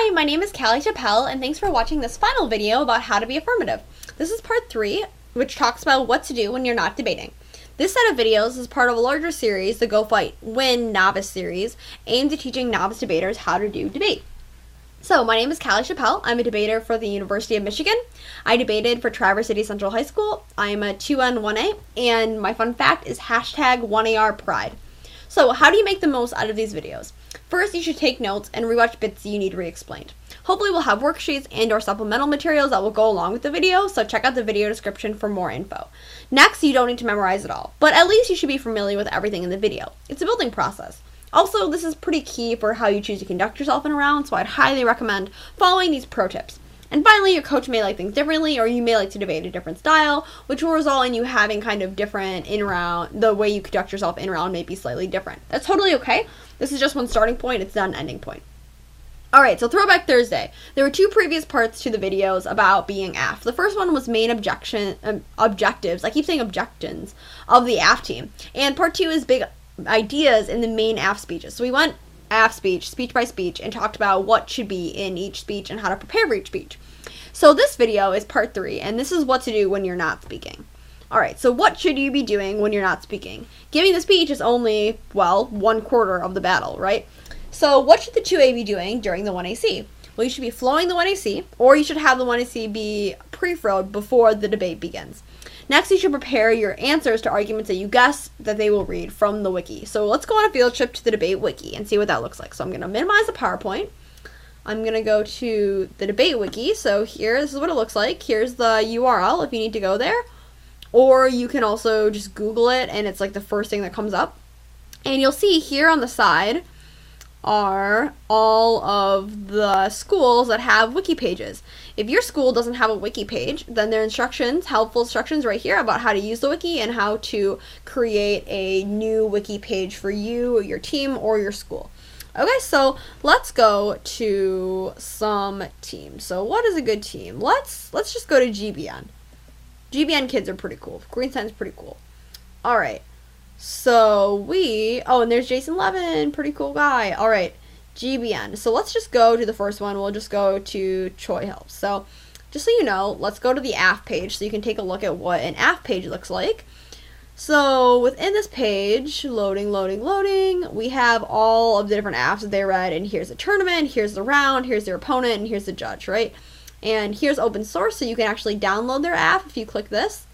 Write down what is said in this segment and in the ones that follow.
Hi, my name is Callie Chappelle, and thanks for watching this final video about how to be affirmative. This is part 3, which talks about what to do when you're not debating. This set of videos is part of a larger series, the Go Fight Win Novice series, aimed at teaching novice debaters how to do debate. So, my name is Callie Chappelle. I'm a debater for the University of Michigan. I debated for Traverse City Central High School. I'm a 2N 1A, and my fun fact is hashtag 1AR Pride. So, how do you make the most out of these videos? First, you should take notes and rewatch bits you need re-explained. Hopefully we'll have worksheets and or supplemental materials that will go along with the video, so check out the video description for more info. Next, you don't need to memorize it all, but at least you should be familiar with everything in the video. It's a building process. Also, this is pretty key for how you choose to conduct yourself in a round, so I'd highly recommend following these pro tips. And finally, your coach may like things differently, or you may like to debate a different style, which will result in you having kind of different in-round, the way you conduct yourself in-round may be slightly different. That's totally okay. This is just one starting point, it's not an ending point. Alright, so Throwback Thursday. There were 2 previous parts to the videos about being AF. The first one was main objectives, I keep saying objections, of the AF team. And part 2 is big ideas in the main AF speeches. So we went AF speech by speech, and talked about what should be in each speech and how to prepare for each speech. So this video is part 3, and this is what to do when you're not speaking. Alright, so what should you be doing when you're not speaking? Giving the speech is only, well, 1/4 of the battle, right? So what should the 2A be doing during the 1AC? Well, you should be flowing the 1AC, or you should have the 1AC be pre-flowed before the debate begins. Next, you should prepare your answers to arguments that you guess that they will read from the wiki. So let's go on a field trip to the debate wiki and see what that looks like. So I'm going to minimize the PowerPoint. I'm going to go to the debate wiki. So here, this is what it looks like. Here's the URL if you need to go there. Or you can also just Google it, and it's like the first thing that comes up. And you'll see here on the side are all of the schools that have wiki pages. If your school doesn't have a wiki page, then there are instructions, helpful instructions right here about how to use the wiki and how to create a new wiki page for you, your team, or your school. Okay, so let's go to some teams. So what is a good team? Let's just go to GBN. GBN kids are pretty cool. Green Sign's pretty cool. Alright. So and there's Jason Levin, pretty cool guy. Alright, GBN. So let's just go to the first one. We'll just go to Choi Helps. So just so you know, let's go to the AF page so you can take a look at what an AF page looks like. So within this page, loading, we have all of the different AFs that they read, and here's the tournament, here's the round, here's their opponent, and here's the judge, right? And here's open source, so you can actually download their AF if you click this.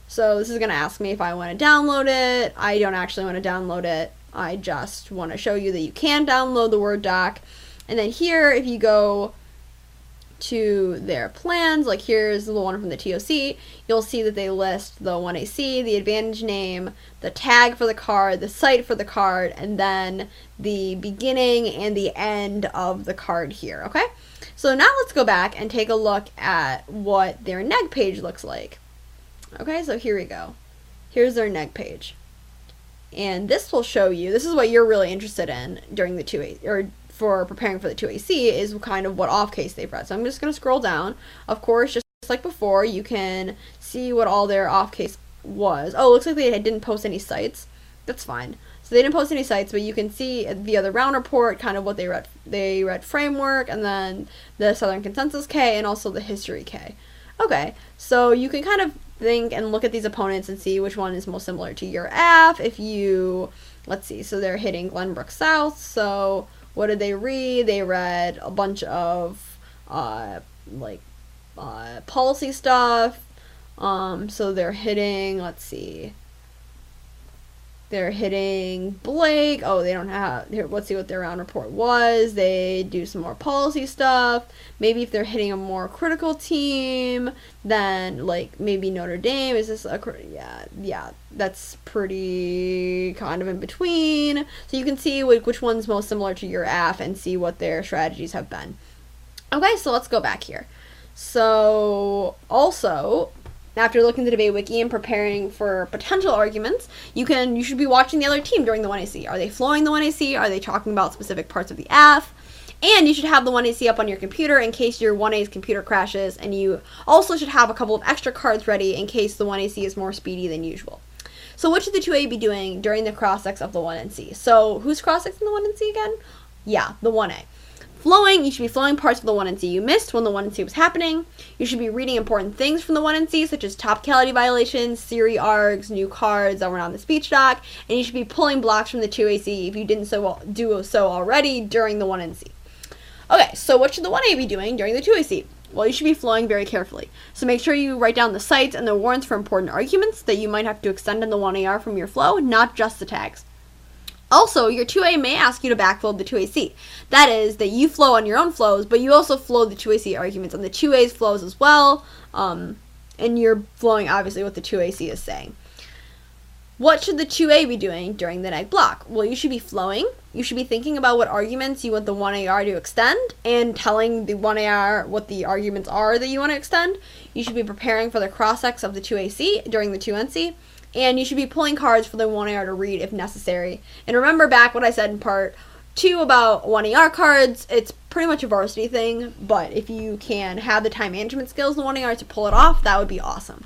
So this is going to ask me if I want to download it. I don't actually want to download it. I just want to show you that you can download the Word doc. And then here, if you go to their plans, like here's the one from the TOC, you'll see that they list the 1AC, the advantage name, the tag for the card, the site for the card, and then the beginning and the end of the card here, okay? So now let's go back and take a look at what their neg page looks like. Okay, so here we go. Here's their neg page. And this will show you, this is what you're really interested in during the 2A, or for preparing for the 2AC, is kind of what off case they've read. So I'm just going to scroll down. Of course, just like before, you can see what all their off case was. Oh, it looks like they didn't post any sites. That's fine. So they didn't post any sites, but you can see via the round report kind of what they read. They read framework, and then the Southern Consensus K, and also the history K. Okay, so you can kind of think and look at these opponents and see which one is most similar to your AF. If you, let's see, so they're hitting Glenbrook South. So what did they read? They read a bunch of policy stuff. So they're hitting, let's see, they're hitting Blake. Oh, they don't have, here, let's see what their round report was. They do some more policy stuff. Maybe if they're hitting a more critical team, then like maybe Notre Dame. Is this a, yeah, that's pretty kind of in between. So you can see which one's most similar to your AF and see what their strategies have been. Okay, so let's go back here. So also, after looking at the debate wiki and preparing for potential arguments, you should be watching the other team during the 1AC. Are they flowing the 1AC? Are they talking about specific parts of the AF? And you should have the 1AC up on your computer in case your 1A's computer crashes, and you also should have a couple of extra cards ready in case the 1AC is more speedy than usual. So what should the 2A be doing during the cross-ex of the 1NC? So who's cross-exing the 1NC again? Yeah, the 1A. Flowing, you should be flowing parts of the 1NC you missed when the 1NC was happening. You should be reading important things from the 1NC, such as topicality violations, Siri args, new cards that were on the speech doc, and you should be pulling blocks from the 2AC if you didn't do so already during the 1NC. Okay, so what should the 1A be doing during the 2AC? Well, you should be flowing very carefully. So make sure you write down the cites and the warrants for important arguments that you might have to extend in the 1AR from your flow, not just the tags. Also, your 2A may ask you to backflow the 2AC. That is, that you flow on your own flows, but you also flow the 2AC arguments on the 2A's flows as well, and you're flowing, obviously, what the 2AC is saying. What should the 2A be doing during the Neg Block? Well, you should be flowing. You should be thinking about what arguments you want the 1AR to extend, and telling the 1AR what the arguments are that you want to extend. You should be preparing for the cross-ex of the 2AC during the 2NC. And you should be pulling cards for the 1AR to read if necessary. And remember back what I said in part 2 about 1AR cards. It's pretty much a varsity thing, but if you can have the time management skills in the 1AR to pull it off, that would be awesome.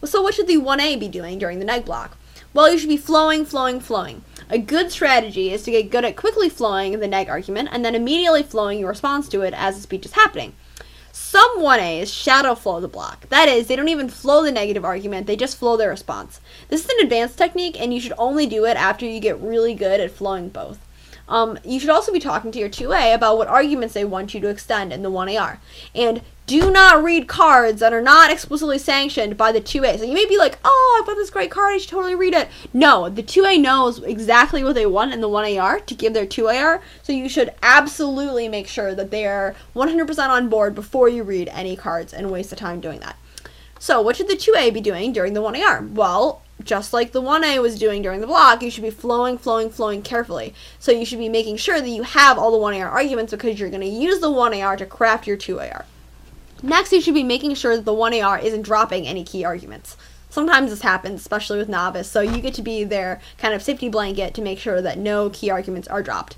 So what should the 1A be doing during the Neg Block? Well, you should be flowing. A good strategy is to get good at quickly flowing the neg argument and then immediately flowing your response to it as the speech is happening. Some 1As shadow flow the block. That is, they don't even flow the negative argument, they just flow their response. This is an advanced technique, and you should only do it after you get really good at flowing both. You should also be talking to your 2A about what arguments they want you to extend in the 1AR. And do not read cards that are not explicitly sanctioned by the 2A. So you may be like, oh, I've got this great card, I should totally read it. No, the 2A knows exactly what they want in the 1AR to give their 2AR, so you should absolutely make sure that they are 100% on board before you read any cards and waste the time doing that. So what should the 2A be doing during the 1AR? Well, just like the 1A was doing during the block, you should be flowing carefully. So you should be making sure that you have all the 1AR arguments because you're going to use the 1AR to craft your 2AR. Next, you should be making sure that the 1AR isn't dropping any key arguments. Sometimes this happens, especially with Novice, so you get to be their kind of safety blanket to make sure that no key arguments are dropped.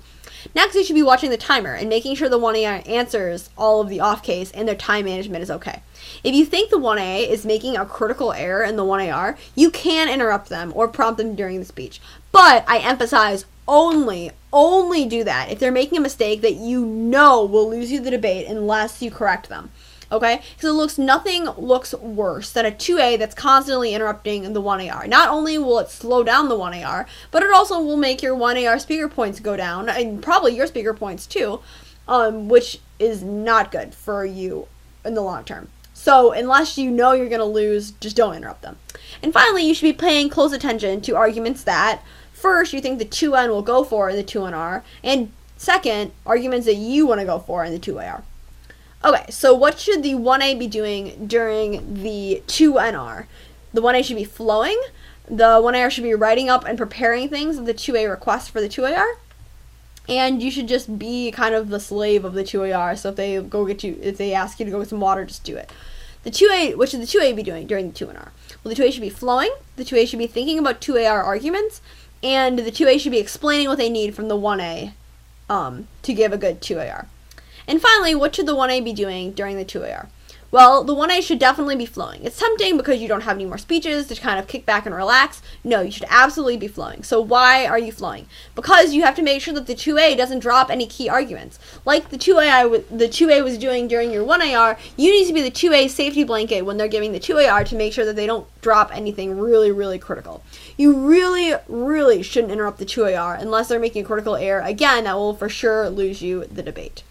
Next, you should be watching the timer and making sure the 1AR answers all of the off case and their time management is okay. If you think the 1A is making a critical error in the 1AR, you can interrupt them or prompt them during the speech. But I emphasize only do that if they're making a mistake that you know will lose you the debate unless you correct them. Okay? Because nothing looks worse than a 2A that's constantly interrupting the 1AR. Not only will it slow down the 1AR, but it also will make your 1AR speaker points go down, and probably your speaker points too, which is not good for you in the long term. So unless you know you're going to lose, just don't interrupt them. And finally, you should be paying close attention to arguments that, first, you think the 2N will go for in the 2NR, and second, arguments that you want to go for in the 2AR. Okay, so what should the 1A be doing during the 2NR? The 1A should be flowing. The 1AR should be writing up and preparing things that the 2A requests for the 2AR. And you should just be kind of the slave of the 2AR. So if they ask you to go get some water, just do it. What should the 2A be doing during the 2NR? Well, the 2A should be flowing. The 2A should be thinking about 2AR arguments. And the 2A should be explaining what they need from the 1A to give a good 2AR. And finally, what should the 1A be doing during the 2AR? Well, the 1A should definitely be flowing. It's tempting because you don't have any more speeches to kind of kick back and relax. No, you should absolutely be flowing. So why are you flowing? Because you have to make sure that the 2A doesn't drop any key arguments. Like the 2A was doing during your 1AR, you need to be the 2A safety blanket when they're giving the 2AR to make sure that they don't drop anything really critical. You really shouldn't interrupt the 2AR unless they're making a critical error. Again, that will for sure lose you the debate.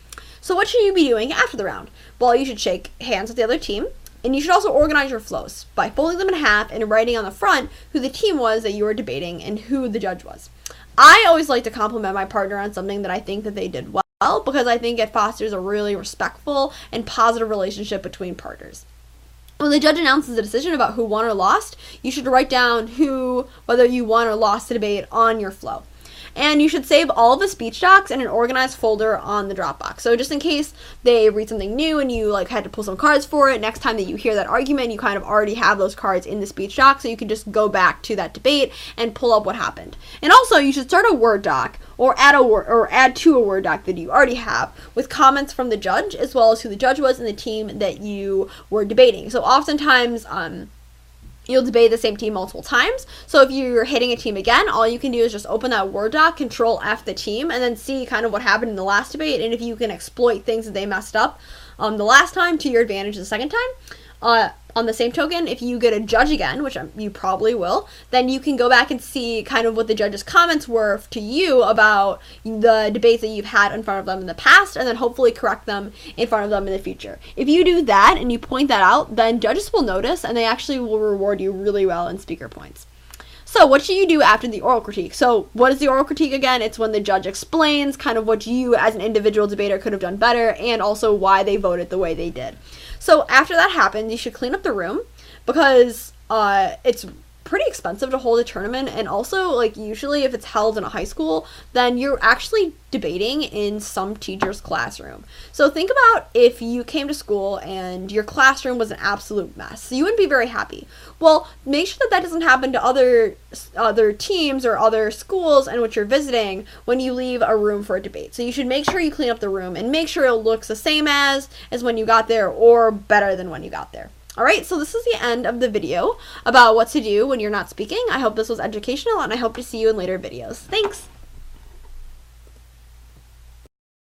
So what should you be doing after the round? Well, you should shake hands with the other team, and you should also organize your flows by folding them in half and writing on the front who the team was that you were debating and who the judge was. I always like to compliment my partner on something that I think that they did well because I think it fosters a really respectful and positive relationship between partners. When the judge announces a decision about who won or lost, you should write down whether you won or lost the debate on your flow. And you should save all of the speech docs in an organized folder on the Dropbox. So just in case they read something new and you had to pull some cards for it, next time that you hear that argument, you kind of already have those cards in the speech doc, so you can just go back to that debate and pull up what happened. And also, you should start a Word doc or add to a Word doc that you already have with comments from the judge as well as who the judge was and the team that you were debating. So oftentimes, you'll debate the same team multiple times. So if you're hitting a team again, all you can do is just open that Word doc, Control F the team, and then see kind of what happened in the last debate, and if you can exploit things that they messed up the last time to your advantage the second time. On the same token, if you get a judge again, which you probably will, then you can go back and see kind of what the judge's comments were to you about the debates that you've had in front of them in the past, and then hopefully correct them in front of them in the future. If you do that and you point that out, then judges will notice, and they actually will reward you really well in speaker points. So what should you do after the oral critique? So what is the oral critique again? It's when the judge explains kind of what you as an individual debater could have done better, and also why they voted the way they did. So after that happens, you should clean up the room, because it's pretty expensive to hold a tournament, and also, like, usually if it's held in a high school, then you're actually debating in some teacher's classroom. So think about if you came to school and your classroom was an absolute mess. You wouldn't be very happy. Well, make sure that doesn't happen to other teams or other schools in which you're visiting when you leave a room for a debate. So you should make sure you clean up the room and make sure it looks the same as when you got there, or better than when you got there. Alright, so this is the end of the video about what to do when you're not speaking. I hope this was educational, and I hope to see you in later videos. Thanks!